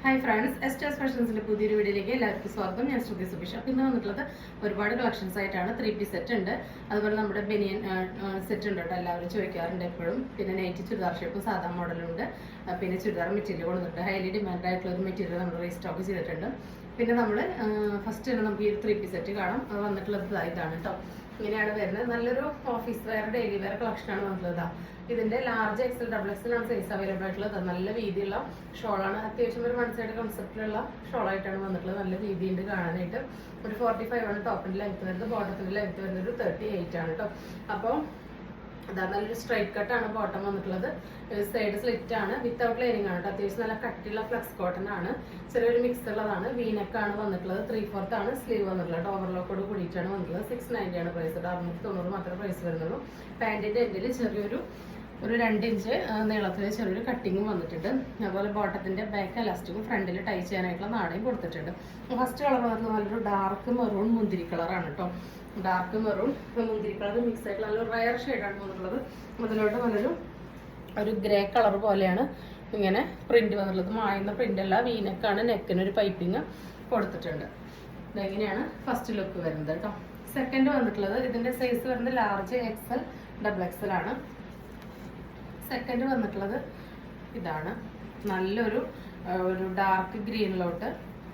Hi friends, എസ്റ്റേഴ്സ് ഫാഷൻസിന്റെ പുതിയൊരു വീഡിയോയിലേക്ക് എല്ലാവർക്കും സ്വാഗതം. ഞാൻ ശ്രുതി സുബിഷ്. അപ്പോൾ ഇന്ന് വന്നിട്ടുള്ളത് ഒരുപാട് കളക്ഷൻസ് ആയിട്ടാണ്. 3 പീസ് സെറ്റ് ഉണ്ട്, അതുപോലെ നമ്മുടെ ബനിയൻ സെറ്റ് ഉണ്ട് കേട്ടോ. എല്ലാവരും ചോദിക്കാറുണ്ട് എപ്പോഴും. പിന്നെ നൈറ്റ് ചുരിദാർ ഷേപ്പ് സാധാ മോഡലുണ്ട്, പിന്നെ ചുരിദാർ മെറ്റീരിയൽ കൊടുത്തിട്ടുണ്ട്. ഹൈലി ഡിമാൻഡ് ആയിട്ടുള്ള ഒരു മെറ്റീരിയൽ നമ്മൾ റീസ്റ്റോക്ക് ചെയ്തിട്ടുണ്ട്. പിന്നെ നമ്മൾ ഫസ്റ്റ് തന്നെ നമുക്ക് ഈ 3 പീസ് സെറ്റ് കാണാം. അത് വന്നിട്ടുള്ളത് ഇതാണ് കേട്ടോ. ഇങ്ങനെയാണ് വരുന്നത്. നല്ലൊരു ഓഫീസ് വെയർ ഡെയിലി വെയർ കളക്ഷനാണ് വന്നിട്ടുള്ളത്. ഇതിന്റെ ലാർജ് എക്സൽ ഡബിൾ എക്സൽ ആണ് സൈസ് അവൈലബിൾ ആയിട്ടുള്ളത്. നല്ല വീതിയുള്ള ഷോളാണ്. അത്യാവശ്യം ഒരു 1 സൈഡ് കൺസെപ്റ്റിലുള്ള ഷോളായിട്ടാണ് വന്നിട്ടുള്ളത്. നല്ല വീതിയുണ്ട് കാണാനായിട്ട്. ഒരു 45 ആണ് ടോപ്പിന്റെ ലെങ്ത് വരുന്നത്. ബോട്ടത്തിന്റെ ലെങ്ത് വരുന്നത് ഒരു 38 ആണ് കേട്ടോ. അപ്പോൾ അതാ നല്ലൊരു സ്ട്രൈറ്റ് കട്ടാണ് ബോട്ടം വന്നിട്ടുള്ളത്. സൈഡ് സ്ലിറ്റ് ആണ്, വിത്തൗട്ട് ലൈനിങ് ആണ് കേട്ടോ. അത്യാവശ്യം നല്ല കട്ടിയുള്ള ഫ്ലക്സ് കോട്ടൺ ആണ്. ചെറിയൊരു മിക്സ് ഉള്ളതാണ്. വീനക്കാണ് വന്നിട്ടുള്ളത്. 3/4 ആണ് സ്ലീവ് വന്നിട്ടുള്ളത്. ഓവർലോക്കോട് കൂടിയിട്ടാണ് വന്നിട്ടുള്ളത്. 690 ആണ് പ്രൈസ്. 690 മാത്രമേ പ്രൈസ് വരുന്നുള്ളൂ. പാൻറ്റിന്റെ എൻഡിൽ ചെറിയൊരു 2 ഇഞ്ച് നീളത്തിൽ ചെറിയൊരു കട്ടിങ്ങും വന്നിട്ടുണ്ട്. അതുപോലെ ബോട്ടത്തിന്റെ ബാക്ക് എലാസ്റ്റിക്കും ഫ്രണ്ടിൽ ടൈ ചെയ്യാനായിട്ടുള്ള നാടയും കൊടുത്തിട്ടുണ്ട്. ഫസ്റ്റ് കളർ വന്നിട്ടുള്ളത് നല്ലൊരു ഡാർക്ക് മെറൂൺ മുന്തിരി കളറാണ് കേട്ടോ. ഡാർക്ക് മെറൂൺ മുന്തിരി കളർ മിക്സ് ആയിട്ട് നല്ലൊരു റയർ ഷെയ്ഡാണ് വന്നിട്ടുള്ളത്. അതിലോട്ട് ഒരു ഗ്രേ കളർ പോലെയാണ് ഇങ്ങനെ പ്രിന്റ് വന്നിട്ടുള്ളത്. മായുന്ന പ്രിന്റ് അല്ല, വീനക്കാണ്. നെക്കിനൊരു പൈപ്പിങ് കൊടുത്തിട്ടുണ്ട്. ഇതെങ്ങനെയാണ് ഫസ്റ്റ് ലുക്ക് വരുന്നത് കേട്ടോ. സെക്കൻഡ് വന്നിട്ടുള്ളത് ഇതിന്റെ സൈസ് വരുന്നത് ലാർജ് എക്സൽ ഡബിൾ എക്സൽ ആണ്. സെക്കൻഡ് വന്നിട്ടുള്ളത് ഇതാണ്. നല്ലൊരു ഡാർക്ക് ഗ്രീനിലോട്ട്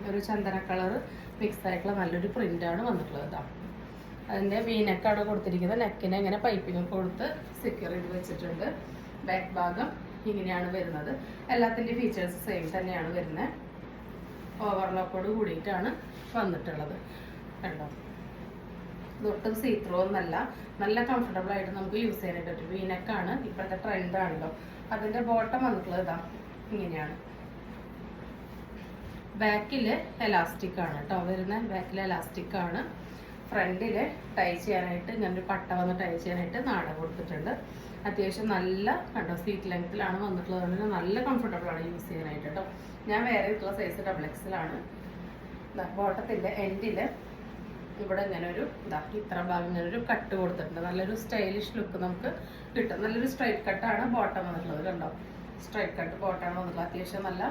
ഒരു ചന്ദന കളർ മിക്സ് ആയിട്ടുള്ള നല്ലൊരു പ്രിന്റാണ് വന്നിട്ടുള്ളത് കേട്ടോ. അതിൻ്റെ വീനെക്കാണ് കൊടുത്തിരിക്കുന്നത്. നെക്കിനെ ഇങ്ങനെ പൈപ്പിങ് കൊടുത്ത് സെക്യൂർ ചെയ്ത് വെച്ചിട്ടുണ്ട്. ബാക്ക് ഭാഗം ഇങ്ങനെയാണ് വരുന്നത്. എല്ലാത്തിൻ്റെ ഫീച്ചേഴ്സ് സെയിം തന്നെയാണ് വരുന്നത്. ഓവർലോക്കോട് കൂടിയിട്ടാണ് വന്നിട്ടുള്ളത് കണ്ടോ. ഇതൊട്ടും സീത്രോ ഒന്നല്ല, നല്ല കംഫർട്ടബിൾ ആയിട്ട് നമുക്ക് യൂസ് ചെയ്യാനായിട്ട് പറ്റും. വീനക്കാണ്, ഇപ്പോഴത്തെ ട്രെൻഡാണല്ലോ. അതിൻ്റെ ബോട്ടം വന്നിട്ടുള്ളത് ഇതാ ഇങ്ങനെയാണ്. ബാക്കില് എലാസ്റ്റിക് ആണ് കേട്ടോ വരുന്നത്. ബാക്കിൽ എലാസ്റ്റിക് ആണ്. ഫ്രണ്ടില് ടൈ ചെയ്യാനായിട്ട് ഇങ്ങനൊരു പട്ട വന്ന് ടൈ ചെയ്യാനായിട്ട് നാട കൊടുത്തിട്ടുണ്ട്. അത്യാവശ്യം നല്ല കണ്ടോ സീറ്റ് ലെങ്ത്തിലാണ് വന്നിട്ടുള്ളത്. അതുകൊണ്ട് നല്ല കംഫർട്ടബിൾ ആണ് യൂസ് ചെയ്യാനായിട്ട് കേട്ടോ. ഞാൻ വേറെ ഇട്ടുള്ള സൈസ് ഡബിൾ എക്സലാണ്. ബോട്ടത്തിന്റെ എൻഡില് ഇവിടെ ഇങ്ങനെ ഇത്ര ഭാഗം ഇങ്ങനെ ഒരു കട്ട് കൊടുത്തിട്ടുണ്ട്. നല്ലൊരു സ്റ്റൈലിഷ് ലുക്ക് നമുക്ക് കിട്ടും. നല്ലൊരു സ്ട്രൈറ്റ് കട്ടാണ് ബോട്ടം വന്നിട്ടുള്ളത് കണ്ടോ. സ്ട്രൈറ്റ് കട്ട് ബോട്ടാണ് വന്നിട്ടുള്ളത്. അത്യാവശ്യം നല്ല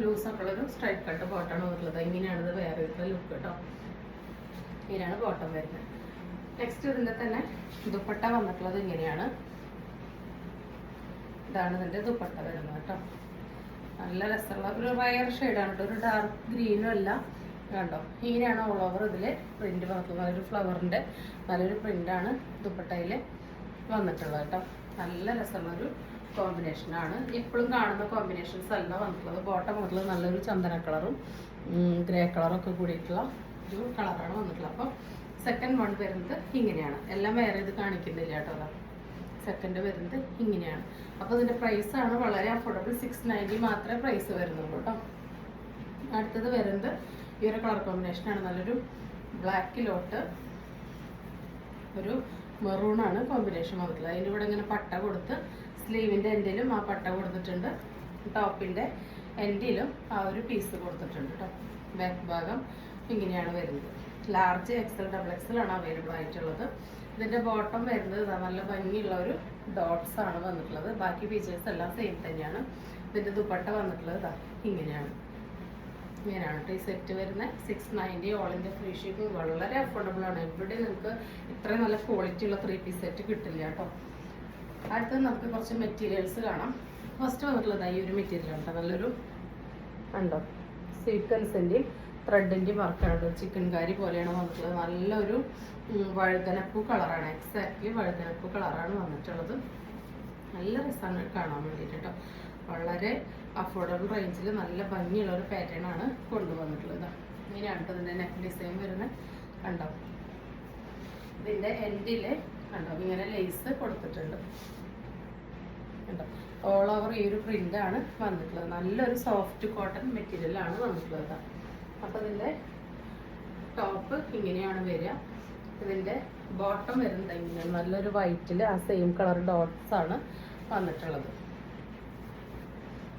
ലൂസൊക്കെ ഉള്ളൊരു സ്ട്രൈറ്റ് കട്ട് ബോട്ടാണ് വന്നിട്ടുള്ളത്. ഇങ്ങനെയാണിത് വേറെ ഇട്ടുള്ള ലുക്ക് കേട്ടോ. ഇങ്ങനെയാണ് ബോട്ടം വരുന്നത്. നെക്സ്റ്റ് ഇതിൻ്റെ തന്നെ ദുപ്പട്ട വന്നിട്ടുള്ളത് ഇങ്ങനെയാണ്. ഇതാണ് ഇതിൻ്റെ ദുപ്പട്ട വരുന്നത് കേട്ടോ. നല്ല രസമുള്ള ഒരു റയർ ഷെയ്ഡാണ് കേട്ടോ. ഒരു ഡാർക്ക് ഗ്രീനും അല്ല കണ്ടോ. ഇങ്ങനെയാണ് ഓൾ ഓവർ ഇതിൽ പ്രിന്റ് വന്നിട്ടുള്ളത്. നല്ലൊരു ഫ്ലവറിൻ്റെ നല്ലൊരു പ്രിന്റാണ് ദുപ്പട്ടയിൽ വന്നിട്ടുള്ളത് കേട്ടോ. നല്ല രസമുള്ളൊരു കോമ്പിനേഷനാണ്. ഇപ്പോഴും കാണുന്ന കോമ്പിനേഷൻസ് അല്ല വന്നിട്ടുള്ളത്. ബോട്ടം വന്നിട്ടുള്ളത് നല്ലൊരു ചന്ദന കളറും ഗ്രേ കളറും ഒക്കെ കൂടിയിട്ടുള്ള ഒരു കളറാണ് വന്നിട്ടുള്ളത്. അപ്പോൾ സെക്കൻഡ് വൺ വരുന്നത് ഇങ്ങനെയാണ്. എല്ലാം വേറെ ഇത് കാണിക്കുന്നില്ല കേട്ടോ. അതാ സെക്കൻഡ് വരുന്നത് ഇങ്ങനെയാണ്. അപ്പോൾ ഇതിൻ്റെ പ്രൈസാണ് വളരെ അഫോർഡബിൾ. 690 മാത്രമേ പ്രൈസ് വരുന്നുള്ളൂ കേട്ടോ. അടുത്തത് വരുന്നത് ഈ ഒരു കളർ കോമ്പിനേഷനാണ്. നല്ലൊരു ബ്ലാക്കിലോട്ട് ഒരു മെറൂണാണ് കോമ്പിനേഷൻ വന്നിട്ടുള്ളത്. അതിൻ്റെ ഇവിടെ ഇങ്ങനെ പട്ട കൊടുത്ത് സ്ലീവിൻ്റെ എൻഡിലും ആ പട്ട കൊടുത്തിട്ടുണ്ട്. ടോപ്പിൻ്റെ എൻഡിലും ആ ഒരു പീസ് കൊടുത്തിട്ടുണ്ട് കേട്ടോ. ബാക്ക് ഭാഗം ഇങ്ങനെയാണ് വരുന്നത്. ലാർജ് എക്സൽ ഡബിൾ എക്സൽ ആണ് അവൈലബിൾ ആയിട്ടുള്ളത്. ഇതിൻ്റെ ബോട്ടം വരുന്നത് നല്ല ഭംഗിയുള്ള ഒരു ഡോട്ട്സ് ആണ് വന്നിട്ടുള്ളത്. ബാക്കി ഫീച്ചേഴ്സ് എല്ലാം സെയിം തന്നെയാണ്. ഇതിൻ്റെ ദുപ്പട്ട വന്നിട്ടുള്ളത് ഇങ്ങനെയാണ്. ഇങ്ങനെയാണ് ഈ സെറ്റ് വരുന്നത്. 690 ഓൾ ഇന്ത്യ ഫ്രീ ഷിപ്പിംഗ്. വളരെ അഫോർഡബിൾ ആണ്. എവിടെ നിങ്ങൾക്ക് ഇത്രയും നല്ല ക്വാളിറ്റി ഉള്ള 3 പീസ് സെറ്റ് കിട്ടില്ല കേട്ടോ. അടുത്തത് നമുക്ക് കുറച്ച് മെറ്റീരിയൽസ് കാണാം. ഫസ്റ്റ് വന്നിട്ടുള്ളത് ഈ ഒരു മെറ്റീരിയൽ ആണ്. നല്ലൊരു കണ്ടോ സീക്വൻസിൻ്റെയും ത്രെഡിൻ്റെയും വർക്കാണ്. ചിക്കൻ കാരി പോലെയാണ് വന്നിട്ടുള്ളത്. നല്ലൊരു വഴുതനപ്പൂ കളറാണ്. എക്സാക്ട്ലി വഴുതനപ്പൂ കളറാണ് വന്നിട്ടുള്ളത്. നല്ല രസമാണ് കാണാൻ വേണ്ടിയിട്ട് കേട്ടോ. വളരെ അഫോർഡബിൾ റേഞ്ചിൽ നല്ല ഭംഗിയുള്ള ഒരു പാറ്റേൺ ആണ് കൊണ്ടുവന്നിട്ടുള്ളത്. ഇങ്ങനെയാണ് ഇതിൻ്റെ നെക്ക് ഡിസൈൻ വരുന്നത് കണ്ടോ. ഇതിൻ്റെ എൻഡിൽ കണ്ടോ ഇങ്ങനെ ലേസ് കൊടുത്തിട്ടുണ്ട് കണ്ടോ. ഓൾ ഓവർ ഈ ഒരു പ്രിൻ്റാണ് വന്നിട്ടുള്ളത്. നല്ലൊരു സോഫ്റ്റ് കോട്ടൺ മെറ്റീരിയലാണ് വന്നിട്ടുള്ളത്. അപ്പോൾ ഇതിൻ്റെ ടോപ്പ് ഇങ്ങനെയാണ് വരിക. ഇതിൻ്റെ ബോട്ടം വരുന്നത് ഇങ്ങനെയാണ്. നല്ലൊരു വൈറ്റിൽ ആ സെയിം കളർ ഡോട്ട്സ് ആണ് വന്നിട്ടുള്ളത്.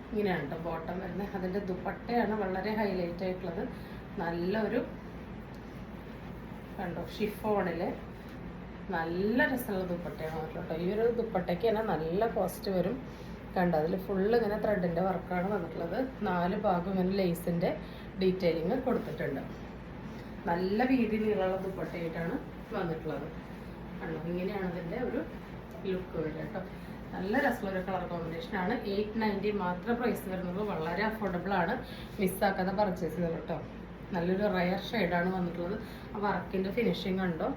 ഇങ്ങനെയാണ് കേട്ടോ ബോട്ടം വരുന്നത്. അതിൻ്റെ ദുപ്പട്ടയാണ് വളരെ ഹൈലൈറ്റ് ആയിട്ടുള്ളത്. നല്ലൊരു കണ്ടോ ഷിഫോണിൽ നല്ല രസമുള്ള ദുപ്പട്ടയാണ് കേട്ടോ. ഈ ഒരു ദുപ്പട്ടയ്ക്ക് തന്നെ നല്ല കോസ്റ്റ് വരും. കണ്ട അതിൽ ഫുള്ള് ഇങ്ങനെ ത്രെഡിൻ്റെ വർക്കാണ് വന്നിട്ടുള്ളത്. 4 ഭാഗം ഇങ്ങനെ ലേസിൻ്റെ ഡീറ്റെയിലിങ് കൊടുത്തിട്ടുണ്ട്. നല്ല വീതി നീളമുള്ള ദുപ്പട്ടയായിട്ടാണ് വന്നിട്ടുള്ളത്. കണ്ടോ, ഇങ്ങനെയാണ് ഇതിൻ്റെ ഒരു ലുക്ക് വരിക കേട്ടോ. നല്ല രസമുള്ള കളർ കോമ്പിനേഷനാണ്. 890 മാത്രം പ്രൈസ് വരുന്നത്. വളരെ അഫോർഡബിൾ ആണ്. മിസ്സാക്കാതെ പർച്ചേസ് ചെയ്തത് കേട്ടോ. നല്ലൊരു റയർ ഷെയ്ഡാണ് വന്നിട്ടുള്ളത്. ആ വർക്കിൻ്റെ ഫിനിഷിങ് കണ്ടോ,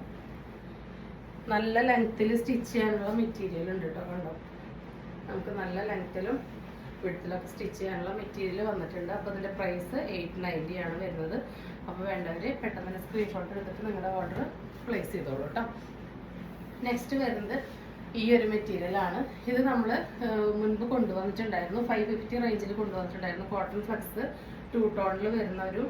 നല്ല ലെങ്ത്തിൽ സ്റ്റിച്ച് ചെയ്യാനുള്ള മെറ്റീരിയൽ ഉണ്ട് കേട്ടോ. കണ്ടോ, നമുക്ക് നല്ല ലെങ്ത്തിലും വിഡ്ത്തിലൊക്കെ സ്റ്റിച്ച് ചെയ്യാനുള്ള മെറ്റീരിയൽ വന്നിട്ടുണ്ട്. അപ്പോൾ ഇതിൻ്റെ പ്രൈസ് 890 ആണ് വരുന്നത്. അപ്പോൾ വേണ്ടവർ പെട്ടെന്ന് തന്നെ സ്ക്രീൻഷോട്ട് എടുത്തിട്ട് നിങ്ങളുടെ ഓർഡർ പ്ലേസ് ചെയ്തോളൂ കേട്ടോ. നെക്സ്റ്റ് വരുന്നത് ഈ ഒരു മെറ്റീരിയലാണ്. ഇത് നമ്മൾ മുൻപ് കൊണ്ടുവന്നിട്ടുണ്ടായിരുന്നു. 550 റേഞ്ചിൽ കൊണ്ടുവന്നിട്ടുണ്ടായിരുന്നു. കോട്ടൺ ഫ്ലക്സ് 2 ടോണിൽ വരുന്ന ഒരു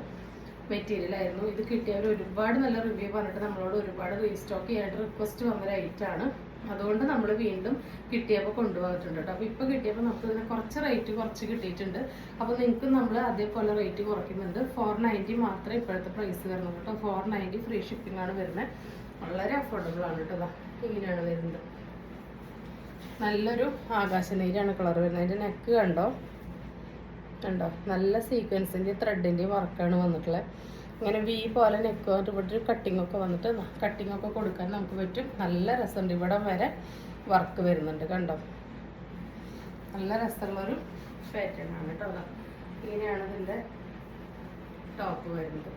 മെറ്റീരിയൽ ആയിരുന്നു. ഇത് കിട്ടിയവർ ഒരുപാട് നല്ല റിവ്യൂ പറഞ്ഞിട്ട് നമ്മളോട് ഒരുപാട് റീസ്റ്റോക്ക് ചെയ്യാനായിട്ട് റിക്വസ്റ്റ് വന്നൊരു ഐറ്റമാണ്. അതുകൊണ്ട് നമ്മൾ വീണ്ടും കിട്ടിയപ്പോൾ കൊണ്ടുവന്നിട്ടുണ്ട് കേട്ടോ. അപ്പോൾ ഇപ്പോൾ കിട്ടിയപ്പോൾ നമുക്ക് ഇതിനെ കുറച്ച് റേറ്റ് കുറച്ച് കിട്ടിയിട്ടുണ്ട്. അപ്പോൾ നിങ്ങൾക്ക് നമ്മൾ അതേപോലെ റേറ്റ് കുറയ്ക്കുന്നുണ്ട്. 490 മാത്രമേ ഇപ്പോഴത്തെ പ്രൈസ് വരുന്നുള്ളൂ കേട്ടോ. 490 ഫ്രീ ഷിപ്പിംഗ് ആണ് വരുന്നത്. വളരെ അഫോർഡബിൾ ആണ് കേട്ടോ. ഇങ്ങനെയാണ് വരുന്നത്. നല്ലൊരു ആകാശനീരാണ് കളർ വരുന്നത്. അതിൻ്റെ നെക്ക് കണ്ടോ, നല്ല സീക്വൻസിൻ്റെ ത്രെഡിൻ്റെയും വർക്കാണ് വന്നിട്ടുള്ളത്. ഇങ്ങനെ വി പോലെ നെക്ക് വന്നിട്ട് ഇവിടെ ഒരു കട്ടിങ്ങൊക്കെ വന്നിട്ട് കട്ടിങ്ങൊക്കെ കൊടുക്കാൻ നമുക്ക് പറ്റും. നല്ല രസമുണ്ട്. ഇവിടെ വരെ വർക്ക് വരുന്നുണ്ട്. കണ്ടോ, നല്ല രസമുള്ളൊരു പാറ്റേൺ ആണ് കേട്ടോ. ഇങ്ങനെയാണ് ഇതിൻ്റെ ടോപ്പ് വരുന്നത്.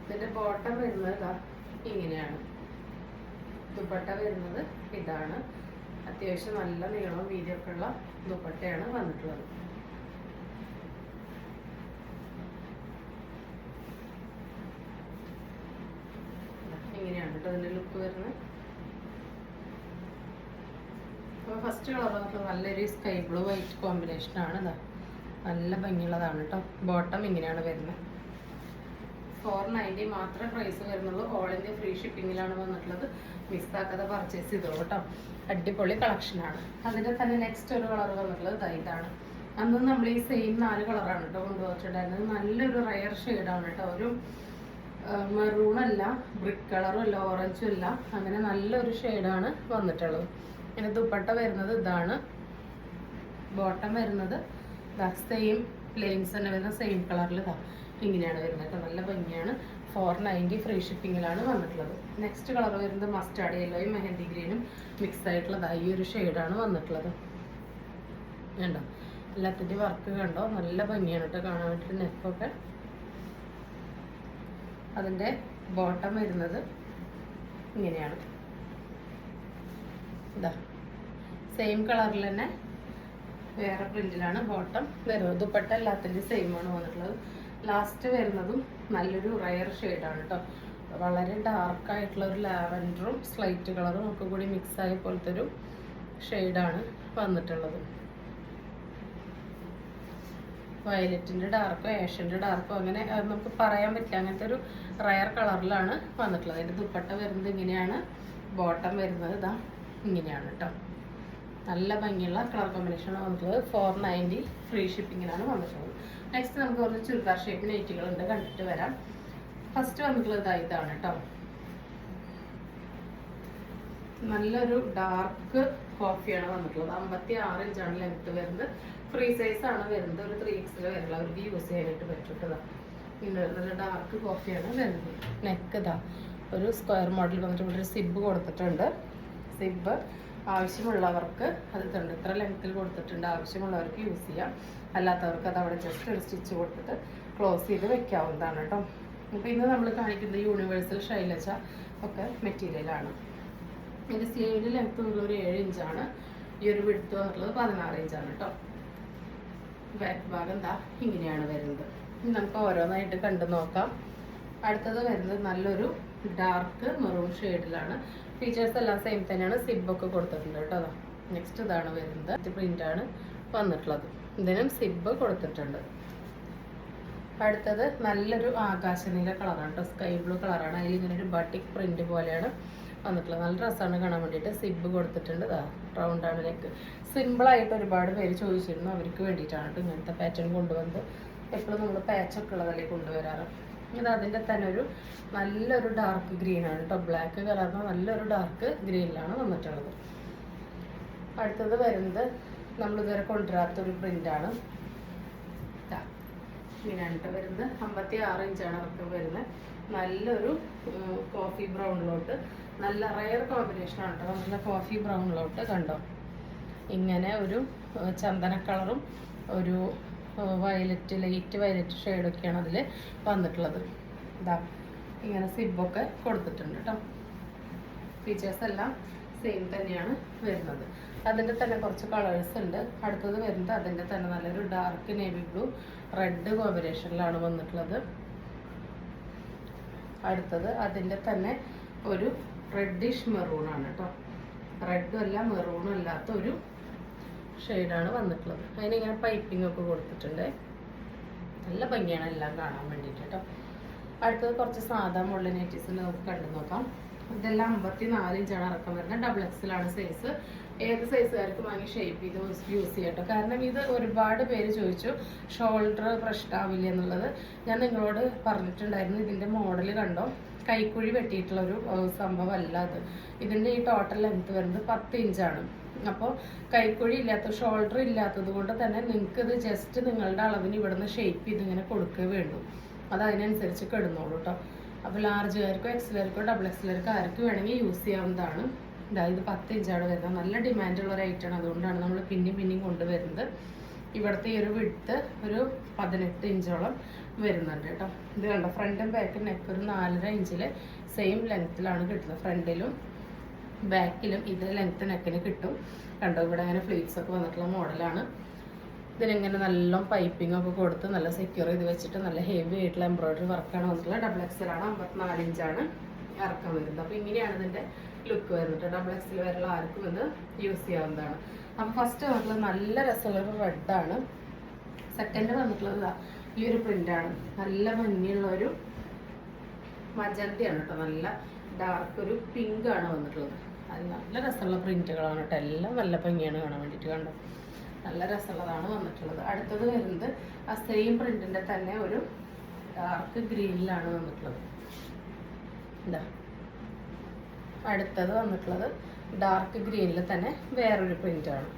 ഇതിൻ്റെ ബോട്ടം വരുന്നത് ഇങ്ങനെയാണ്. ദുപ്പട്ട വരുന്നത് ഇതാണ്. അത്യാവശ്യം നല്ല നീളവും വീതിയൊക്കെ ഉള്ള ദുപ്പട്ടയാണ് വന്നിട്ടുള്ളത്. ഇങ്ങനെയാണ് കേട്ടോ അതിൻ്റെ ലുക്ക് വരുന്നത്. അപ്പോൾ ഫസ്റ്റ് കളർ വന്നിട്ട് നല്ലൊരു സ്കൈ ബ്ലൂ വൈറ്റ് കോമ്പിനേഷനാണ്. ഇതാ നല്ല ഭംഗിയുള്ളതാണ് കേട്ടോ. ബോട്ടം ഇങ്ങനെയാണ് വരുന്നത്. 490 മാത്രമേ പ്രൈസ് വരുന്നുള്ളൂ. ഓൾ ഇന്ത്യ ഫ്രീ ഷിപ്പിങ്ങിലാണ് വന്നിട്ടുള്ളത്. മിസ്സാക്കാതെ പർച്ചേസ് ചെയ്തോളൂ കേട്ടോ. അടിപൊളി കളക്ഷനാണ്. അതിൻ്റെ തന്നെ നെക്സ്റ്റ് ഒരു കളർ വന്നിട്ടുള്ളത് ഇതാണ്. അന്നും നമ്മൾ ഈ സെയിം 4 കളറാണ് കേട്ടോ കൊണ്ടുവന്നിട്ടുണ്ടായിരുന്നത്. നല്ലൊരു റയർ ഷെയ്ഡാണ് കേട്ടോ. ഒരു മെറൂണല്ല, ബ്രിക്ക് കളറും അല്ല, ഓറഞ്ചും അല്ല, അങ്ങനെ നല്ലൊരു ഷെയ്ഡാണ് വന്നിട്ടുള്ളത്. പിന്നെ ദുപ്പട്ട വരുന്നത് ഇതാണ്. ബോട്ടം വരുന്നത് സെയിം പ്ലെയിൻസ് തന്നെ വരുന്ന സെയിം കളറിൽ ഇങ്ങനെയാണ് വരുന്നത് കേട്ടോ. നല്ല ഭംഗിയാണ്. 490 ഫ്രീ ഷിപ്പിങ്ങിലാണ് വന്നിട്ടുള്ളത്. നെക്സ്റ്റ് കളർ വരുന്നത് മസ്റ്റാർഡ് യെല്ലോയും മെഹന്തി ഗ്രീനും മിക്സ് ആയിട്ടുള്ളതായി ഈ ഒരു ഷെയ്ഡാണ് വന്നിട്ടുള്ളത്. കണ്ടോ, എല്ലാത്തിൻ്റെ വർക്ക് കണ്ടോ, നല്ല ഭംഗിയാണ് കേട്ടോ കാണാൻ വേണ്ടിയിട്ട്. നെക്കൊക്കെ അതിൻ്റെ ബോട്ടം വരുന്നത് ഇങ്ങനെയാണ്. ഇതാ സെയിം കളറിൽ തന്നെ വേറെ പ്രിന്റിലാണ് ബോട്ടം വരുന്നത്. ദുപ്പട്ട എല്ലാത്തിൻ്റെയും സെയിം ആണ് വന്നിട്ടുള്ളത്. ലാസ്റ്റ് വരുന്നതും നല്ലൊരു റയർ ഷെയ്ഡാണ് കേട്ടോ. വളരെ ഡാർക്കായിട്ടുള്ള ഒരു ലാവൻഡറും സ്ലൈറ്റ് കളറും ഒക്കെ കൂടി മിക്സ് ആയ പോലത്തെ ഒരു ഷെയ്ഡാണ് വന്നിട്ടുള്ളത്. വയലറ്റിൻ്റെ ഡാർക്കോ ഏഷ്യൻ്റെ ഡാർക്കോ അങ്ങനെ നമുക്ക് പറയാൻ പറ്റില്ല. അങ്ങനത്തെ ഒരു റയർ കളറിലാണ് വന്നിട്ടുള്ളത്. അതിൻ്റെ ദുപ്പട്ട വരുന്നത് ഇങ്ങനെയാണ്. ബോട്ടം വരുന്നത് ഇതാ ഇങ്ങനെയാണ് കേട്ടോ. നല്ല ഭംഗിയുള്ള കളർ കോമ്പിനേഷനാണ് വന്നിട്ടുള്ളത്. 490 ഫ്രീ ഷിപ്പിങ്ങിലാണ് വന്നിട്ടുള്ളത്. നെക്സ്റ്റ് നമുക്ക് കുറച്ച് ചുരിദാർ ഷേപ്പ് നൈറ്റുകളുണ്ട്, കണ്ടിട്ട് വരാം. ഫസ്റ്റ് വന്നിട്ടുള്ളത് ഇതാണ് കേട്ടോ. നല്ലൊരു ഡാർക്ക് കോഫിയാണ് വന്നിട്ടുള്ളത്. 56 ഇഞ്ചാണ് ലെങ്ത് വരുന്നത്. ഫ്രീ സൈസ് ആണ് വരുന്നത്. ഒരു 3X വരെയുള്ള അവർക്ക് യൂസ് ചെയ്യാനായിട്ട് പറ്റും. പിന്നെ നല്ല ഡാർക്ക് കോഫിയാണ് വരുന്നത്. നെക്ക് ഒരു സ്ക്വയർ മോഡൽ വന്നിട്ട് ഇവിടെ ഒരു സിബ് കൊടുത്തിട്ടുണ്ട്. സിബ് ആവശ്യമുള്ളവർക്ക് അത് ഇത്ര ലെങ്ത്തിൽ കൊടുത്തിട്ടുണ്ട്. ആവശ്യമുള്ളവർക്ക് യൂസ് ചെയ്യാം. അല്ലാത്തവർക്ക് അത് അവിടെ ജസ്റ്റ് ഒരു സ്റ്റിച്ച് കൊടുത്തിട്ട് ക്ലോസ് ചെയ്ത് വെക്കാവുന്നതാണ് കേട്ടോ. അപ്പോൾ ഇന്ന് നമ്മൾ കാണിക്കുന്നത് യൂണിവേഴ്സൽ ശൈലജ ഒക്കെ മെറ്റീരിയലാണ്. ഇതിൻ്റെ സ്ലീവിൻ്റെ ലെങ്ത്ത് ഒരു 7 ഇഞ്ചാണ്. ഈ ഒരു വിഡ്ത്ത് വന്നിട്ടുള്ളത് 16 ഇഞ്ചാണ് കേട്ടോ. ബാക്ക് ഭാഗം ഇങ്ങനെയാണ് വരുന്നത്. നമുക്ക് ഓരോന്നായിട്ട് കണ്ടു നോക്കാം. അടുത്തത് വരുന്നത് നല്ലൊരു ഡാർക്ക് മെറൂൺ ഷെയ്ഡിലാണ്. ഫീച്ചേഴ്സ് എല്ലാം സെയിം തന്നെയാണ്. സിബൊക്കെ കൊടുത്തിട്ടുണ്ട് കേട്ടോ. നെക്സ്റ്റ് ഇതാണ് വരുന്നത്. പ്രിൻ്റാണ് വന്നിട്ടുള്ളത്. ഇതിനും സിബ് കൊടുത്തിട്ടുണ്ട്. അടുത്തത് നല്ലൊരു ആകാശനീല കളറാണ് കേട്ടോ. സ്കൈ ബ്ലൂ കളറാണ്. അതിൽ ഇങ്ങനെ ഒരു ബട്ടിക് പ്രിന്റ് പോലെയാണ് വന്നിട്ടുള്ളത്. നല്ല ഡ്രസ്സാണ് കാണാൻ വേണ്ടിയിട്ട്. സിബ് കൊടുത്തിട്ടുണ്ട്. റൗണ്ടാണ് നെക്ക്. സിമ്പിളായിട്ട് ഒരുപാട് പേര് ചോദിച്ചിരുന്നു. അവർക്ക് വേണ്ടിയിട്ടാണ് കേട്ടോ ഇങ്ങനത്തെ പാറ്റേൺ കൊണ്ടുവന്നത്. എപ്പോഴും നമ്മൾ പാച്ചൊക്കെ ഉള്ളതല്ലേ കൊണ്ടുവരാറ്. ഇത് അതിൻ്റെ തന്നെ ഒരു നല്ലൊരു ഡാർക്ക് ഗ്രീനാണ് കേട്ടോ. ബ്ലാക്ക് കളറിന് നല്ലൊരു ഡാർക്ക് ഗ്രീനിലാണ് വന്നിട്ടുള്ളത്. അടുത്തത് വരുന്നത് നമ്മളിതുവരെ കൊണ്ടുവരാത്തൊരു പ്രിൻ്റാണ്. ഇങ്ങനെയാണ് വരുന്നത്. 56 ഇഞ്ചാണ് ഇറക്കം വരുന്നത്. നല്ലൊരു കോഫി ബ്രൗണിലോട്ട്, നല്ല റയർ കോമ്പിനേഷനാണ് കേട്ടോ. നല്ല കോഫി ബ്രൗണിലോട്ട് കണ്ടോ, ഇങ്ങനെ ഒരു ചന്ദന കളറും ഒരു വയലറ്റ്, ലൈറ്റ് വയലറ്റ് ഷെയ്ഡൊക്കെയാണ് അതിൽ വന്നിട്ടുള്ളത്. ഇതാ ഇങ്ങനെ സിബൊക്കെ കൊടുത്തിട്ടുണ്ട് കേട്ടോ. ഫീച്ചേഴ്സ് എല്ലാം സെയിം തന്നെയാണ് വരുന്നത്. അതിൻ്റെ തന്നെ കുറച്ച് കളേഴ്സ് ഉണ്ട്. അടുത്തത് വരുന്നത് അതിൻ്റെ തന്നെ നല്ലൊരു ഡാർക്ക് നേവി ബ്ലൂ റെഡ് കോമ്പിനേഷനിലാണ് വന്നിട്ടുള്ളത്. അടുത്തത് അതിൻ്റെ തന്നെ ഒരു റെഡിഷ് മെറൂണാണ് കേട്ടോ. റെഡും അല്ല മെറൂണും അല്ലാത്ത ഒരു ഷെയ്ഡാണ് വന്നിട്ടുള്ളത്. അതിനിങ്ങനെ പൈപ്പിംഗ് ഒക്കെ കൊടുത്തിട്ടുണ്ട്. നല്ല ഭംഗിയാണ് എല്ലാം കാണാൻ വേണ്ടിയിട്ട് കേട്ടോ. അടുത്തത് കുറച്ച് സാധാ മുള്ള നൈറ്റീസിൽ നമുക്ക് കണ്ടു നോക്കാം. ഇതെല്ലാം 54 ഇഞ്ചാണ് ഇറക്കം വരുന്നത്. ഡബിൾ എക്സലാണ് സൈസ്. ഏത് സൈസുകാർക്ക് വാങ്ങി ഷേപ്പ് ചെയ്ത് യൂസ് ചെയ്യട്ടോ. കാരണം ഇത് ഒരുപാട് പേര് ചോദിച്ചു ഷോൾഡർ പ്രശ്നമാവില്ല എന്നുള്ളത്. ഞാൻ നിങ്ങളോട് പറഞ്ഞിട്ടുണ്ടായിരുന്നു. ഇതിൻ്റെ മോഡൽ കണ്ടോ, കൈക്കുഴി വെട്ടിയിട്ടുള്ളൊരു സംഭവമല്ല അത്. ഇതിൻ്റെ ഈ ടോട്ടൽ ലെങ്ത് വരുന്നത് 10 ഇഞ്ചാണ്. അപ്പോൾ കൈക്കുഴി ഇല്ലാത്ത, ഷോൾഡർ ഇല്ലാത്തത് കൊണ്ട് തന്നെ നിങ്ങൾക്ക് ഇത് ജസ്റ്റ് നിങ്ങളുടെ അളവിന് ഇവിടുന്ന് ഷേപ്പ് ചെയ്ത് ഇങ്ങനെ കൊടുക്കുക വേണ്ടു. അത് അതിനനുസരിച്ച് കിടന്നോളൂ കേട്ടോ. അപ്പോൾ ലാർജുകാർക്കോ എക്സലുകാർക്കോ ഡബിൾ എക്സലുകാർക്കോ ആർക്ക് വേണമെങ്കിൽ യൂസ് ചെയ്യാവുന്നതാണ്. ഇത് 10 ഇഞ്ചാണ് വരുന്നത്. നല്ല ഡിമാൻഡുള്ള ഒരു ഐറ്റമാണ്. അതുകൊണ്ടാണ് നമ്മൾ പിന്നെയും കൊണ്ടുവരുന്നത്. ഇവിടുത്തെ ഈ ഒരു വിഡ്ത്ത് ഒരു 18 ഇഞ്ചോളം വരുന്നുണ്ട് കേട്ടോ. ഇത് കണ്ടോ, ഫ്രണ്ടും ബാക്കും നെക്ക് ഒരു 4.5 ഇഞ്ചിൽ സെയിം ലെങ്ത്തിലാണ് കിട്ടുന്നത്. ഫ്രണ്ടിലും ബാക്കിലും ഇതേ ലെങ്ത്ത് നെക്കിന് കിട്ടും. കണ്ടോ, ഇവിടെ അങ്ങനെ ഫ്ലീറ്റ്സ് ഒക്കെ വന്നിട്ടുള്ള മോഡലാണ്. ഇതിനിങ്ങനെ നല്ല പൈപ്പിംഗ് ഒക്കെ കൊടുത്ത് നല്ല സെക്യൂർ ചെയ്ത് വെച്ചിട്ട് നല്ല ഹെവി ആയിട്ടുള്ള എംബ്രോയിഡറി വർക്കാണ് വന്നിട്ടുള്ളത്. ഡബിൾ എക്സലാണ്, 54 ഇഞ്ചാണ് ഇറക്കം വരുന്നത്. അപ്പോൾ ഇങ്ങനെയാണ് ഇതിൻ്റെ ലുക്ക് വരുന്നത്. ഡബിൾ എക്സൽ വരെയുള്ള ആർക്കും ഇത് യൂസ് ചെയ്യാവുന്നതാണ്. അപ്പോൾ ഫസ്റ്റ് വന്നിട്ടുള്ളത് നല്ല രസമുള്ളൊരു റെഡാണ്. സെക്കൻഡ് വന്നിട്ടുള്ളത് ഈ ഒരു പ്രിൻ്റാണ്. നല്ല ഭംഗിയുള്ളൊരു മജന്തയാണ് കേട്ടോ. നല്ല ഡാർക്ക് ഒരു പിങ്ക് ആണ് വന്നിട്ടുള്ളത്. അത് നല്ല രസമുള്ള പ്രിന്റുകളാണ് കേട്ടോ. എല്ലാം നല്ല ഭംഗിയാണ് കാണാൻ വേണ്ടിയിട്ട്. കണ്ടോ, നല്ല രസമുള്ളതാണ് വന്നിട്ടുള്ളത്. അടുത്തത് വരുന്നത് ആ സെയിം പ്രിന്റിന്റെ തന്നെ ഒരു ഡാർക്ക് ഗ്രീനിലാണ് വന്നിട്ടുള്ളത്. എന്താ അടുത്തത് വന്നിട്ടുള്ളത് ഡാർക്ക് ഗ്രീനിൽ തന്നെ വേറൊരു പ്രിന്റാണ്.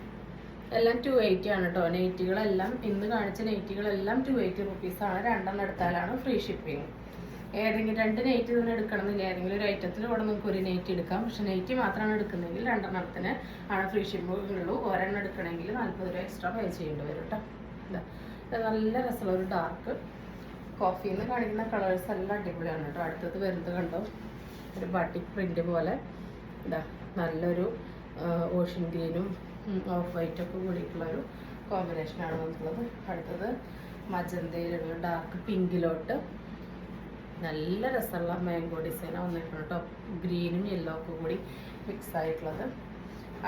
എല്ലാം 280 ആണ് കേട്ടോ. നെയ്റ്റികളെല്ലാം ഇന്ന് കാണിച്ച നെയ്റ്റികളെല്ലാം 280 റുപ്പീസാണ്. 2 എടുത്താലാണ് ഫ്രീ ഷിപ്പിംഗ്. ഏതെങ്കിലും 2 നെയ്റ്റ് തന്നെ എടുക്കണമെന്നില്ല. ഏതെങ്കിലും ഒരു ഐറ്റത്തിൽ കൂടെ നിങ്ങൾക്ക് ഒരു നെയ്റ്റ് എടുക്കാം. പക്ഷെ നെയ്റ്റ് മാത്രമാണ് എടുക്കുന്നതെങ്കിൽ 2 ആണ് ഫ്രീ ഷിപ്പിംഗ് ഉള്ളൂ. ഒരെണ്ണം എടുക്കണമെങ്കിൽ 40 രൂപ എക്സ്ട്രാ പേ ചെയ്യേണ്ടി വരും കേട്ടോ. ഇത് നല്ല രസമുള്ള ഒരു ഡാർക്ക് കോഫിയിൽ നിന്ന് കാണിക്കുന്ന കളേഴ്സ് എല്ലാം അടിപൊളിയാണ് കേട്ടോ. അടുത്തത് വരുന്നത് കണ്ടോ, ഒരു ബാട്ടിക് പ്രിന്റ് പോലെ നല്ലൊരു ഓഷ്യൻ ഗ്രീനും ഓഫ് വൈറ്റൊക്കെ കൂടിയിട്ടുള്ളൊരു കോമ്പിനേഷനാണ് വന്നിട്ടുള്ളത്. അടുത്തത് മജന്തയിലുള്ള ഡാർക്ക് പിങ്കിലോട്ട് നല്ല രസമുള്ള മാംഗോ ഡിസൈനാണ് വന്നിട്ടുണ്ട് കേട്ടോ. ഗ്രീനും യെല്ലോ ഒക്കെ കൂടി മിക്സ് ആയിട്ടുള്ളത്.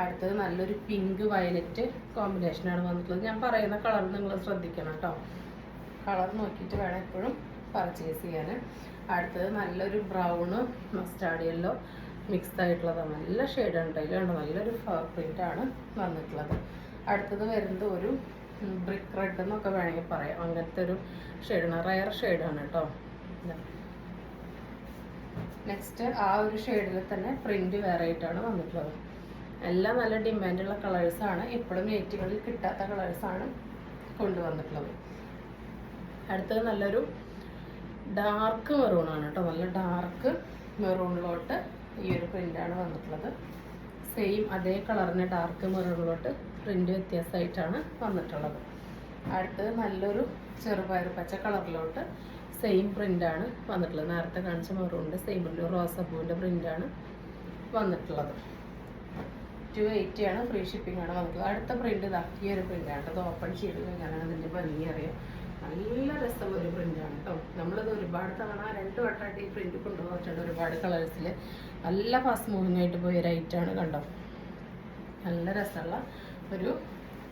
അടുത്തത് നല്ലൊരു പിങ്ക് വയലറ്റ് കോമ്പിനേഷനാണ് വന്നിട്ടുള്ളത്. ഞാൻ പറയുന്ന കളർ നിങ്ങൾ ശ്രദ്ധിക്കണം കേട്ടോ. കളർ നോക്കിയിട്ട് വേണം എപ്പോഴും പർച്ചേസ് ചെയ്യാൻ. അടുത്തത് നല്ലൊരു ബ്രൗണ് മസ്റ്റാർഡ് യെല്ലോ മിക്സ് ആയിട്ടുള്ളതാണ്. നല്ല ഷെയ്ഡാണ് കേട്ടോ. ഇതിലുണ്ട് നല്ലൊരു പ്രിൻ്റാണ് വന്നിട്ടുള്ളത്. അടുത്തത് വരുന്നത് ഒരു ബ്രിക്ക് റെഡ് എന്നൊക്കെ വേണമെങ്കിൽ പറയാം. അങ്ങനത്തെ ഒരു ഷെയ്ഡാണ്, റയർ ഷെയ്ഡാണ് കേട്ടോ. നെക്സ്റ്റ് ആ ഒരു ഷെയ്ഡിൽ തന്നെ പ്രിന്റ് വേറെ ആയിട്ടാണ് വന്നിട്ടുള്ളത്. എല്ലാം നല്ല ഡിമാൻഡുള്ള കളേഴ്സാണ്. ഇപ്പോഴും നെറ്റുകളിൽ കിട്ടാത്ത കളേഴ്സാണ് കൊണ്ടുവന്നിട്ടുള്ളത്. അടുത്തത് നല്ലൊരു ഡാർക്ക് മെറൂണാണ് കേട്ടോ. നല്ല ഡാർക്ക് മെറൂണിലോട്ട് ഈ ഒരു പ്രിൻ്റാണ് വന്നിട്ടുള്ളത്. സെയിം അതേ കളറിന് ഡാർക്ക് മെറൂണിലോട്ട് പ്രിൻ്റ് വ്യത്യാസമായിട്ടാണ് വന്നിട്ടുള്ളത്. അടുത്തത് നല്ലൊരു ചെറുപയർ പച്ച കളറിലോട്ട് സെയിം പ്രിൻ്റാണ് വന്നിട്ടുള്ളത്. നേരത്തെ കാണിച്ച മെറൂണിൻ്റെ സെയിം ഒരു റോസപ്പൂവിൻ്റെ പ്രിൻ്റാണ് വന്നിട്ടുള്ളത്. 280 ആണ്, ഫ്രീ ഷിപ്പിംഗ് ആണ് വന്നിട്ടുള്ളത്. അടുത്ത പ്രിൻ്റ് ഈ ഒരു പ്രിൻ്റാണ്. അത് ഓപ്പൺ ചെയ്ത് കഴിഞ്ഞാലാണ് അതിൻ്റെ ഭംഗി അറിയാം. നല്ല രസമുള്ള ഒരു പ്രിൻ്റാണ് കേട്ടോ. നമ്മളിത് ഒരുപാട് തവണ 2 വട്ടമായിട്ട് ഈ പ്രിൻ്റ് കൊണ്ടുപോയിട്ടുണ്ട്. ഒരുപാട് കളേഴ്സിൽ നല്ല ഫാസ്റ്റ് മൂവിങ് ആയിട്ട് പോയ ഒരു ഐറ്റാണ് കണ്ടോ. നല്ല രസമുള്ള ഒരു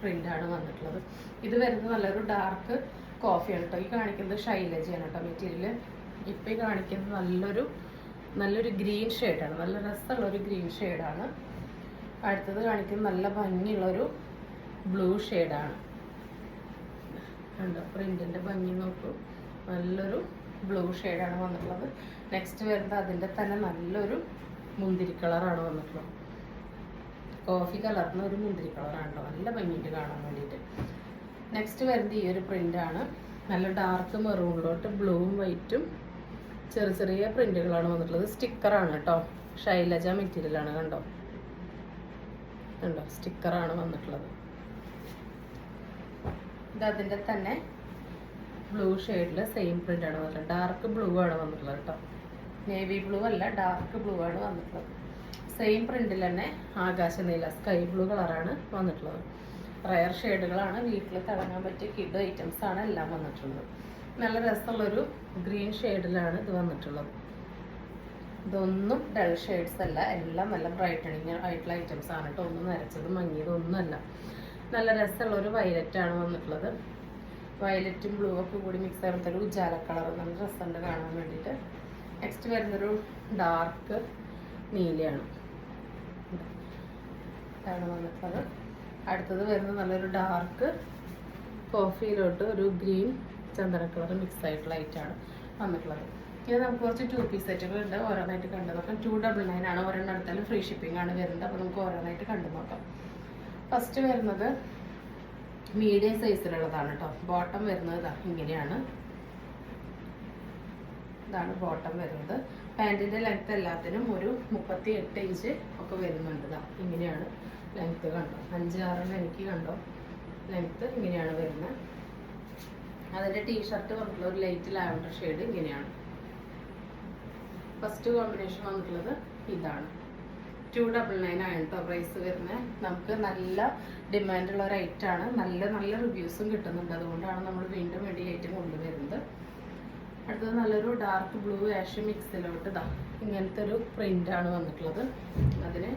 പ്രിൻ്റാണ് വന്നിട്ടുള്ളത്. ഇത് വരുന്നത് നല്ലൊരു ഡാർക്ക് കോഫിയാണ് കേട്ടോ. ഈ കാണിക്കുന്നത് ഷൈലജയാണ് കേട്ടോ മെറ്റീരിയൽ. ഇപ്പം ഈ കാണിക്കുന്നത് നല്ലൊരു ഗ്രീൻ ഷെയ്ഡാണ്. നല്ല രസമുള്ളൊരു ഗ്രീൻ ഷെയ്ഡാണ്. അടുത്തത് കാണിക്കുന്നത് നല്ല ഭംഗിയുള്ളൊരു ബ്ലൂ ഷെയ്ഡാണ് കണ്ടോ. പ്രിന്റിൻ്റെ ഭംഗി നോക്കൂ, നല്ലൊരു ബ്ലൂ ഷെയ്ഡാണ് വന്നിട്ടുള്ളത്. നെക്സ്റ്റ് വരുന്നത് അതിൻ്റെ തന്നെ നല്ലൊരു മുന്തിരി കളറാണ് വന്നിട്ടുള്ളത്. കോഫി കളറിന് ഒരു മുന്തിരി കളറാണ് കേട്ടോ, നല്ല ഭംഗിയിട്ട് കാണാൻ വേണ്ടിയിട്ട്. നെക്സ്റ്റ് വരുന്നത് ഈ ഒരു പ്രിൻ്റാണ്. നല്ല ഡാർക്ക് മെറൂണിലോട്ട് ബ്ലൂവും വൈറ്റും ചെറിയ ചെറിയ പ്രിൻ്റുകളാണ് വന്നിട്ടുള്ളത്. സ്റ്റിക്കറാണ് കേട്ടോ, ശൈലജ മെറ്റീരിയലാണ്. കണ്ടോ കണ്ടോ, സ്റ്റിക്കറാണ് വന്നിട്ടുള്ളത്. ഇത് അതിൻ്റെ തന്നെ ബ്ലൂ ഷെയ്ഡിൽ സെയിം പ്രിൻ്റാണ് വന്നിട്ടുള്ളത്. ഡാർക്ക് ബ്ലൂ ആണ് വന്നിട്ടുള്ളത് കേട്ടോ, നേവി ബ്ലൂ അല്ല, ഡാർക്ക് ബ്ലൂ ആണ് വന്നിട്ടുള്ളത്. സെയിം പ്രിന്റിൽ തന്നെ ആകാശനീല സ്കൈ ബ്ലൂ കളറാണ് വന്നിട്ടുള്ളത്. റയർ ഷെയ്ഡുകളാണ്, വീട്ടിൽ തിളങ്ങാൻ പറ്റിയ കിഡ് ഐറ്റംസ് ആണ് എല്ലാം വന്നിട്ടുള്ളത്. നല്ല രസമുള്ളൊരു ഗ്രീൻ ഷെയ്ഡിലാണ് ഇത് വന്നിട്ടുള്ളത്. ഇതൊന്നും ഡൾ ഷെയ്ഡ്സ് അല്ല, എല്ലാം നല്ല ബ്രൈറ്റണിങ് ആയിട്ടുള്ള ഐറ്റംസ് ആണ് കേട്ടോ. ഒന്നും നരച്ചതും മങ്ങിയതൊന്നുമല്ല. നല്ല രസമുള്ളൊരു വയലറ്റാണ് വന്നിട്ടുള്ളത്. വയലറ്റും ബ്ലൂ ഒക്കെ കൂടി മിക്സ് ആകുമ്പോഴത്തെ ഒരു ഉജാല കളർ നല്ല രസമുണ്ട് കാണാൻ വേണ്ടിയിട്ട്. നെക്സ്റ്റ് വരുന്നൊരു ഡാർക്ക് നീലയാണ്, ഇതാണ് വന്നിട്ടുള്ളത്. അടുത്തത് വരുന്നത് നല്ലൊരു ഡാർക്ക് കോഫിയിലോട്ട് ഒരു ഗ്രീൻ ചന്ദന കളർ മിക്സ് ആയിട്ടുള്ള ലൈറ്റാണ് വന്നിട്ടുള്ളത്. ഇത് നമുക്ക് കുറച്ച് 2 പീസ് സെറ്റുകളുണ്ട്, ഓരോന്നായിട്ട് കണ്ടു നോക്കാം. 299 ആണ്, ഒരെണ്ണം എടുത്താലും ഫ്രീ ഷിപ്പിംഗ് ആണ് വരുന്നത്. അപ്പോൾ നമുക്ക് ഓരോന്നായിട്ട് കണ്ടു നോക്കാം. ഫസ്റ്റ് വരുന്നത് മീഡിയം സൈസിലുള്ളതാണ് കേട്ടോ. ബോട്ടം വരുന്നത് ഇതാ ഇങ്ങനെയാണ്, ഇതാണ് ബോട്ടം വരുന്നത്. പാൻറ്റിൻ്റെ ലെങ്ത്ത് എല്ലാത്തിനും ഒരു 38 ഇഞ്ച് ഒക്കെ വരുന്നുണ്ട്. ഇതാ ഇങ്ങനെയാണ് ലെങ്ത്ത്, കണ്ടോ 5-6 എനിക്ക് കണ്ടോ ലെങ്ത്ത് ഇങ്ങനെയാണ് വരുന്നത്. അതിൻ്റെ ടീഷർട്ട് വന്നിട്ടുള്ള ഒരു ലൈറ്റ് ലാവൻഡർ ഷെയ്ഡ് ഇങ്ങനെയാണ്. ഫസ്റ്റ് കോമ്പിനേഷൻ വന്നിട്ടുള്ളത് ഇതാണ്. 299 ആണ് കേട്ടോ പ്രൈസ് വരുന്നത്. നമുക്ക് നല്ല ഡിമാൻഡുള്ള ഒരു ഐറ്റമാണ്, നല്ല നല്ല റിവ്യൂസും കിട്ടുന്നുണ്ട്. അതുകൊണ്ടാണ് നമ്മൾ വീണ്ടും ഈ ഐറ്റം കൊണ്ടുവരുന്നത്. അടുത്തത് നല്ലൊരു ഡാർക്ക് ബ്ലൂ ആഷ് മിക്സിലോട്ട് ഇതാ ഇങ്ങനത്തെ ഒരു പ്രിൻ്റാണ് വന്നിട്ടുള്ളത്. അതിന്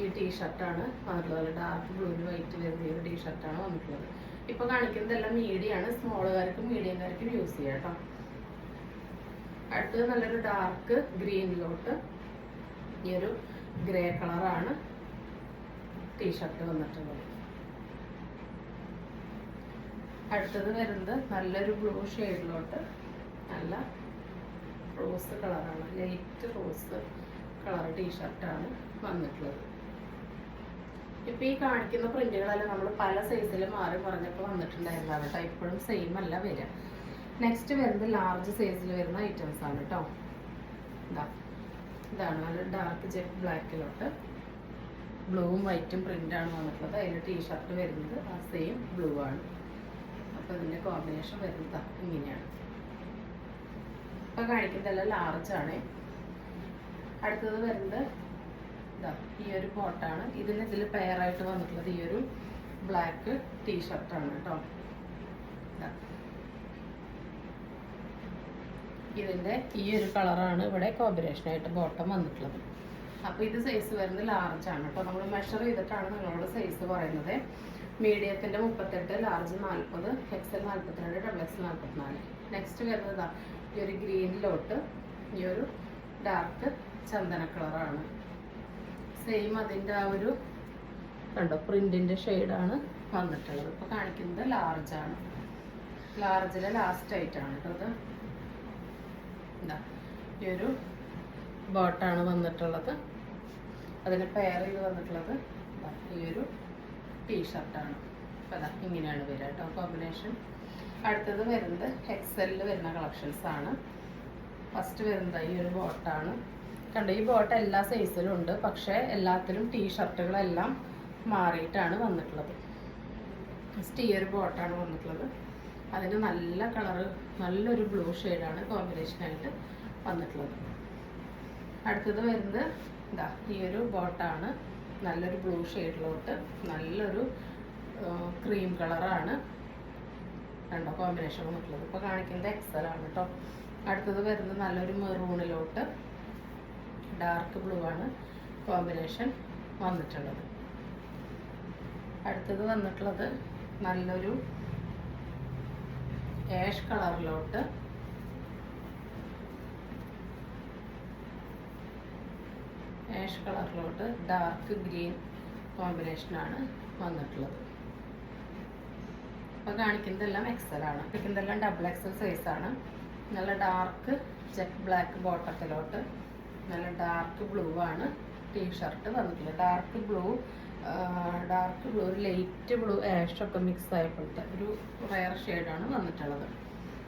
ഈ ടീഷർട്ടാണ് വന്നിട്ടുള്ളത്. ഡാർക്ക് ബ്ലൂവിൽ വൈറ്റ് വരുന്ന ഈ ഒരു ടീഷർട്ടാണ് വന്നിട്ടുള്ളത്. ഇപ്പോൾ കാണിക്കുന്നതെല്ലാം മീഡിയമാണ്, സ്മോളുകാർക്കും മീഡിയംകാർക്കും യൂസ് ചെയ്യാം കേട്ടോ. അടുത്തത് നല്ലൊരു ഡാർക്ക് ഗ്രീനിലോട്ട് ഈ ഒരു ഗ്രേ കളറാണ് ടീഷർട്ട് വന്നിട്ടുള്ളത്. അടുത്തത് വരുന്നത് നല്ലൊരു ബ്ലൂ ഷെയ്ഡിലോട്ട് നല്ല റോസ് കളറാണ്, ലൈറ്റ് റോസ് കളർ ടീഷർട്ടാണ് വന്നിട്ടുള്ളത്. ഇപ്പം ഈ കാണിക്കുന്ന പ്രിന്റുകളെല്ലാം നമ്മൾ പല സൈസിൽ മാറി പറഞ്ഞപ്പോൾ വന്നിട്ടുണ്ടായിരുന്നതാണ് കേട്ടോ. ഇപ്പോഴും സെയിം അല്ല വരിക. നെക്സ്റ്റ് വരുന്നത് ലാർജ് സൈസിൽ വരുന്ന ഐറ്റംസ് ആണ് കേട്ടോ. ഇതാണ് നല്ല ഡാർക്ക് ജെറ്റ് ബ്ലാക്കിലോട്ട് ബ്ലൂവും വൈറ്റും പ്രിൻ്റാണ് വന്നിട്ടുള്ളത്. അതിൽ ടീഷർട്ട് വരുന്നത് ആ സെയിം ബ്ലൂ ആണ്. അപ്പോൾ ഇതിൻ്റെ കോമ്പിനേഷൻ വരുന്നത് ഇങ്ങനെയാണ്. ഇപ്പോൾ കാണിക്കുന്നതെല്ലാം ലാർജാണ്. അടുത്തത് വരുന്നത് ഇതാ ഈ ഒരു കോട്ടാണ്. ഇതിൽ പെയറായിട്ട് വന്നിട്ടുള്ളത് ഈ ഒരു ബ്ലാക്ക് ടീഷർട്ടാണ് കേട്ടോ. ഇതിൻ്റെ ഈ ഒരു കളറാണ് ഇവിടെ കോമ്പിനേഷനായിട്ട് ബോട്ടം വന്നിട്ടുള്ളത്. അപ്പോൾ ഇത് സൈസ് വരുന്നത് ലാർജാണ് കേട്ടോ. നമ്മൾ മെഷർ ചെയ്തിട്ടാണ് നിങ്ങളോട് സൈസ് പറയുന്നത്. മീഡിയത്തിൻ്റെ 38, large 40, XL 42, double XL 44. Next വരുന്നത് ഈ ഒരു ഗ്രീനിലോട്ട് ഈ ഒരു ഡാർക്ക് ചന്ദന കളറാണ്. സെയിം അതിൻ്റെ ആ ഒരു കണ്ടോ പ്രിന്റിൻ്റെ ഷെയ്ഡാണ് വന്നിട്ടുള്ളത്. ഇപ്പോൾ കാണിക്കുന്നത് ലാർജാണ്. ലാർജിലെ ലാസ്റ്റ് ആയിട്ടാണ് കേട്ടോ അത്. എന്താ ഈ ഒരു ബോട്ടാണ് വന്നിട്ടുള്ളത്. അതിന് പെയർ ചെയ്ത് വന്നിട്ടുള്ളത് ഈ ഒരു ടീഷർട്ടാണ്. അപ്പോൾ അതാ ഇങ്ങനെയാണ് വരിക കേട്ടോ കോമ്പിനേഷൻ. അടുത്തത് വരുന്നത് എക്സലിൽ വരുന്ന കളക്ഷൻസ് ആണ്. ഫസ്റ്റ് വരുന്നത് ഈ ഒരു ബോട്ടാണ്. കണ്ടോ ഈ ബോട്ട് എല്ലാ സൈസിലും ഉണ്ട്, പക്ഷേ എല്ലാത്തിലും ടീഷർട്ടുകളെല്ലാം മാറിയിട്ടാണ് വന്നിട്ടുള്ളത്. ഫസ്റ്റ് ഈ ഒരു ബോട്ടാണ് വന്നിട്ടുള്ളത്. അതിന് നല്ല കളറ്, നല്ലൊരു ബ്ലൂ ഷെയ്ഡാണ് കോമ്പിനേഷനായിട്ട് വന്നിട്ടുള്ളത്. അടുത്തത് വരുന്നത് ഇതാ ഈ ഒരു ബോട്ടാണ്. നല്ലൊരു ബ്ലൂ ഷെയ്ഡിലോട്ട് നല്ലൊരു ക്രീം കളറാണ് കണ്ടോ കോമ്പിനേഷൻ വന്നിട്ടുള്ളത്. ഇപ്പോൾ കാണിക്കുന്നത് എക്സലാണ് കേട്ടോ. അടുത്തത് വരുന്നത് നല്ലൊരു മെറൂണിലോട്ട് ഡാർക്ക് ബ്ലൂ ആണ് കോമ്പിനേഷൻ വന്നിട്ടുള്ളത്. അടുത്തത് വന്നിട്ടുള്ളത് നല്ലൊരു ആഷ് കളറിലോട്ട് ഡാർക്ക് ഗ്രീൻ കോമ്പിനേഷനാണ് വന്നിട്ടുള്ളത്. അപ്പോൾ കാണിക്കുന്നതെല്ലാം എക്സലാണ്. കാണിക്കുന്നതെല്ലാം ഡബിൾ എക്സൽ സൈസാണ്. നല്ല ഡാർക്ക് ജെറ്റ് ബ്ലാക്ക് ബോട്ടത്തിലോട്ട് നല്ല ഡാർക്ക് ബ്ലൂ ആണ് ടീഷർട്ട് വന്നിട്ടുള്ളത്. ഡാർക്ക് ബ്ലൂ ഡാർക്ക് ബ്ലൂ, ഒരു ലൈറ്റ് ബ്ലൂ ആഷൊക്കെ മിക്സ് ആയപ്പോഴത്തെ ഒരു റയർ ഷെയ്ഡാണ് വന്നിട്ടുള്ളത്.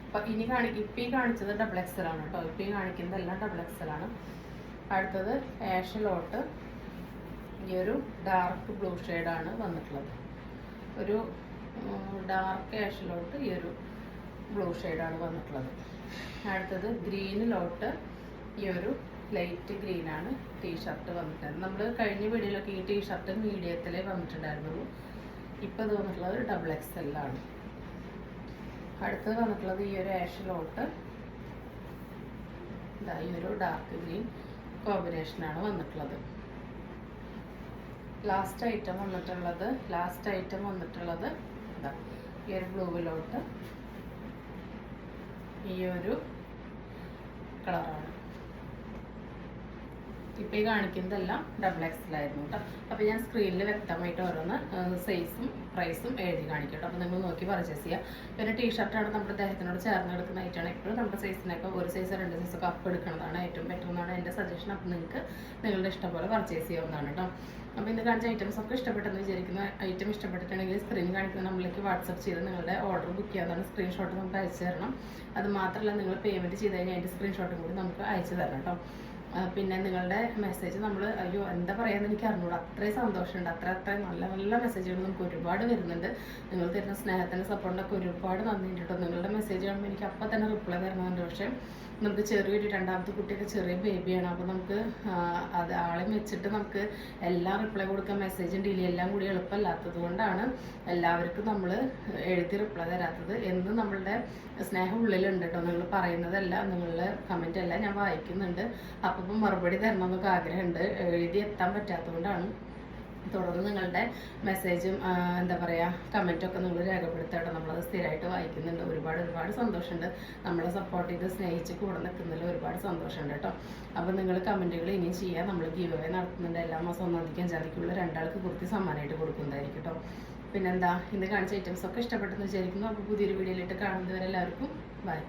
അപ്പം ഇപ്പം ഈ കാണിച്ചത് ഡബിൾ എക്സൽ ആണ് കേട്ടോ. ഇപ്പം ഈ കാണിക്കുന്നതെല്ലാം ഡബിൾ എക്സൽ ആണ്. അടുത്തത് ആഷിലോട്ട് ഈ ഒരു ഡാർക്ക് ബ്ലൂ ഷെയ്ഡാണ് വന്നിട്ടുള്ളത്. ഒരു ഡാർക്ക് ആഷിലോട്ട് ഈ ഒരു ബ്ലൂ ഷെയ്ഡാണ് വന്നിട്ടുള്ളത്. അടുത്തത് ഗ്രീനിലോട്ട് ഈ ഒരു ലൈറ്റ് ഗ്രീനാണ് ടീഷർട്ട് വന്നിട്ടുള്ളത്. നമ്മൾ കഴിഞ്ഞ വീഡിയോയിലൊക്കെ ഈ ടീഷർട്ട് മീഡിയത്തിലേ വന്നിട്ടുണ്ടായിരുന്നുള്ളൂ. ഇപ്പോൾ ഇത് വന്നിട്ടുള്ളത് ഡബിൾ എക്സെല്ലാണ്. അടുത്തത് വന്നിട്ടുള്ളത് ഈ ഒരു ആഷിലോട്ട് ഈ ഒരു ഡാർക്ക് ഗ്രീൻ കോമ്പിനേഷനാണ് വന്നിട്ടുള്ളത്. ലാസ്റ്റ് ഐറ്റം വന്നിട്ടുള്ളത് ഈ ഒരു ബ്ലൂവിലോട്ട് ഈ ഒരു കളറാണ്. ഇപ്പം ഈ കാണിക്കുന്നതെല്ലാം ഡബിൾ എക്സലായിരുന്നു കേട്ടോ. അപ്പോൾ ഞാൻ സ്ക്രീനിൽ വ്യക്തമായിട്ട് ഓരോന്ന് സൈസും പ്രൈസും എഴുതി കാണിക്കും കേട്ടോ. അപ്പോൾ നിങ്ങൾ നോക്കി പർച്ചേസ് ചെയ്യുക. പിന്നെ ടീഷർട്ടാണ് നമ്മുടെ ദേഹത്തിനോട് ചേർന്ന് എടുക്കുന്ന ഐറ്റമാണ്. എപ്പോഴും നമ്മുടെ സൈസിനൊക്കെ ഒരു സൈസ് 2 സൈസൊക്കെ അപ്പ് എടുക്കുന്നതാണ് ഏറ്റവും ബെറ്റർ എന്നാണ് എൻ്റെ സജഷൻ. അപ്പോൾ നിങ്ങൾക്ക് നിങ്ങളുടെ ഇഷ്ടം പോലെ പർച്ചേസ് ചെയ്യാവുന്നതാണ് കേട്ടോ. അപ്പോൾ ഇന്ന് കാണിച്ച ഐറ്റംസ് ഒക്കെ ഇഷ്ടപ്പെട്ടെന്ന് വിചാരിക്കുന്ന ഐറ്റം ഇഷ്ടപ്പെട്ടിട്ടുണ്ടെങ്കിൽ സ്ക്രീൻ കാണിക്കുന്ന നമ്മളിലേക്ക് വാട്സപ്പ് ചെയ്ത് നിങ്ങളുടെ ഓർഡർ ബുക്ക് ചെയ്യാവുന്നതാണ്. സ്ക്രീൻഷോട്ട് നമുക്ക് അയച്ചു തരണം. അത് മാത്രമല്ല നിങ്ങൾ പേയ്മെൻറ്റ് ചെയ്ത് കഴിഞ്ഞാൽ അതിൻ്റെ സ്ക്രീൻഷോട്ടും കൂടി നമുക്ക് അയച്ചു തരണം കേട്ടോ. പിന്നെ നിങ്ങളുടെ മെസ്സേജ് നമ്മൾ അയ്യോ എന്താ പറയാന്ന് എനിക്ക് അറിഞ്ഞൂടാ, അത്രയും സന്തോഷമുണ്ട്. അത്ര നല്ല നല്ല മെസ്സേജുകൾ നമുക്ക് ഒരുപാട് വരുന്നുണ്ട്. നിങ്ങൾ തരുന്ന സ്നേഹത്തിൻ്റെ സപ്പോർട്ടിനൊക്കെ ഒരുപാട് നന്ദിയുണ്ട് കേട്ടോ. നിങ്ങളുടെ മെസ്സേജ് കാണുമ്പോൾ എനിക്ക് അപ്പം തന്നെ റിപ്ലൈ തരുന്നുണ്ട്. പക്ഷേ നമുക്ക് ചെറിയൊരു 2ാമത്തെ കുട്ടിയൊക്കെ ചെറിയ ബേബിയാണ്. അപ്പോൾ നമുക്ക് അത് ആളെ വെച്ചിട്ട് നമുക്ക് എല്ലാം റിപ്ലൈ കൊടുക്കാൻ മെസ്സേജും ഡിലേ എല്ലാം കൂടി എളുപ്പമല്ലാത്തത് കൊണ്ടാണ് എല്ലാവർക്കും നമ്മൾ എഴുതി റിപ്ലൈ തരാത്തത്. എന്ന് നമ്മളുടെ സ്നേഹം ഉള്ളിലുണ്ട് കേട്ടോ. നിങ്ങൾ പറയുന്നതല്ല, നിങ്ങളുടെ കമൻ്റ് എല്ലാം ഞാൻ വായിക്കുന്നുണ്ട്. അപ്പം മറുപടി തരണമെന്നൊക്കെ ആഗ്രഹമുണ്ട്. എഴുതി എത്താൻ പറ്റാത്തതുകൊണ്ടാണ്. തുടർന്ന് നിങ്ങളുടെ മെസ്സേജും എന്താ പറയുക കമൻറ്റൊക്കെ നിങ്ങൾ രേഖപ്പെടുത്താട്ടോ. നമ്മളത് സ്ഥിരമായിട്ട് വായിക്കുന്നുണ്ട്. ഒരുപാട് സന്തോഷമുണ്ട്. നമ്മളെ സപ്പോർട്ട് ചെയ്ത് സ്നേഹിച്ച് കൂടെ നിൽക്കുന്നതിൽ ഒരുപാട് സന്തോഷമുണ്ട് കേട്ടോ. അപ്പോൾ നിങ്ങൾ കമൻറ്റുകൾ ഇനിയും ചെയ്യുക. നമ്മൾ ഗീവ് അവേ നടത്തുന്നുണ്ട്. എല്ലാ മാസം 1-ാം തീയതിക്കും 5-ാം തീയതിക്കുള്ള 2 ആൾക്ക് കുർത്തി സമ്മാനമായിട്ട് കൊടുക്കുന്നതായിരിക്കും കേട്ടോ. പിന്നെന്താ, ഇന്ന് കാണിച്ച ഐറ്റംസൊക്കെ ഇഷ്ടപ്പെട്ടെന്ന് വിചാരിക്കുന്നു. അപ്പോൾ പുതിയൊരു വീഡിയോയിലിട്ട് കാണുന്നവരെല്ലാവർക്കും ബൈ.